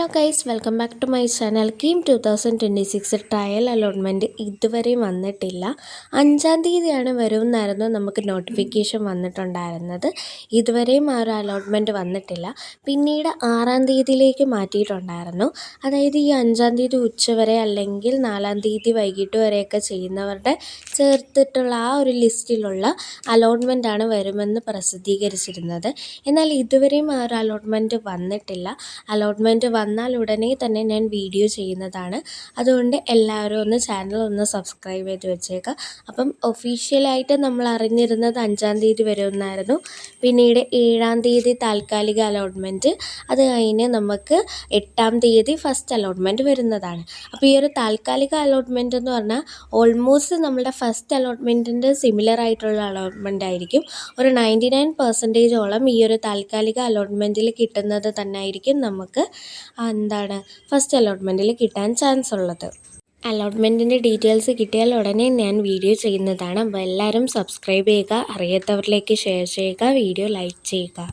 Hello guys, welcome back to my channel. KEAM 2026 trial allotment ഇതുവരെയും വന്നിട്ടില്ല. 5-ാം തീയതിയാണ് വരുമെന്നായിരുന്നു നമുക്ക് നോട്ടിഫിക്കേഷൻ വന്നിട്ടുണ്ടായിരുന്നത്. ഇതുവരെയും ആ ഒരു അലോട്ട്മെൻറ്റ് വന്നിട്ടില്ല. പിന്നീട് 6-ാം തീയതിയിലേക്ക് മാറ്റിയിട്ടുണ്ടായിരുന്നു. അതായത് ഈ 5-ാം തീയതി ഉച്ചവരെ അല്ലെങ്കിൽ 4-ാം തീയതി വൈകിട്ട് വരെയൊക്കെ ചെയ്യുന്നവരുടെ ചേർത്തിട്ടുള്ള ആ ഒരു ലിസ്റ്റിലുള്ള അലോട്ട്മെൻറ്റാണ് വരുമെന്ന് പ്രസിദ്ധീകരിച്ചിരുന്നത്. എന്നാൽ ഇതുവരെയും ആ ഒരു അലോട്ട്മെൻറ്റ് വന്നിട്ടില്ല. അലോട്ട്മെൻറ്റ് വന്നാൽ ഉടനെ തന്നെ ഞാൻ വീഡിയോ ചെയ്യുന്നതാണ്. അതുകൊണ്ട് എല്ലാവരും ഒന്ന് ചാനൽ ഒന്ന് സബ്സ്ക്രൈബ് ചെയ്ത് വെച്ചേക്കുക. അപ്പം ഒഫീഷ്യലായിട്ട് നമ്മൾ അറിഞ്ഞിരുന്നത് 5-ാം തീയതി വരുമെന്നായിരുന്നു. പിന്നീട് 7-ാം തീയതി താൽക്കാലിക അലോട്ട്മെൻറ്റ്, അത് കഴിഞ്ഞ് നമുക്ക് 8-ാം തീയതി ഫസ്റ്റ് അലോട്ട്മെൻറ്റ് വരുന്നതാണ്. അപ്പോൾ ഈ ഒരു താൽക്കാലിക അലോട്ട്മെൻറ്റ് എന്ന് പറഞ്ഞാൽ ഓൾമോസ്റ്റ് നമ്മുടെ ഫസ്റ്റ് അലോട്ട്മെൻറ്റിൻ്റെ സിമിലർ ആയിട്ടുള്ള അലോട്ട്മെൻറ്റ് ആയിരിക്കും. ഒരു 99% ഈ ഒരു താൽക്കാലിക അലോട്ട്മെൻറ്റിൽ കിട്ടുന്നത് തന്നെ ആയിരിക്കും നമുക്ക് ഫസ്റ്റ് അലോട്ട്മെൻറ്റിൽ കിട്ടാൻ ചാൻസ് ഉള്ളത്. അലോട്ട്മെൻറ്റിൻ്റെ ഡീറ്റെയിൽസ് കിട്ടിയാൽ ഉടനെ ഞാൻ വീഡിയോ ചെയ്യുന്നതാണ്. അപ്പോൾ എല്ലാവരും സബ്സ്ക്രൈബ് ചെയ്യുക, അറിയാത്തവരിലേക്ക് ഷെയർ ചെയ്യുക, വീഡിയോ ലൈക്ക് ചെയ്യുക.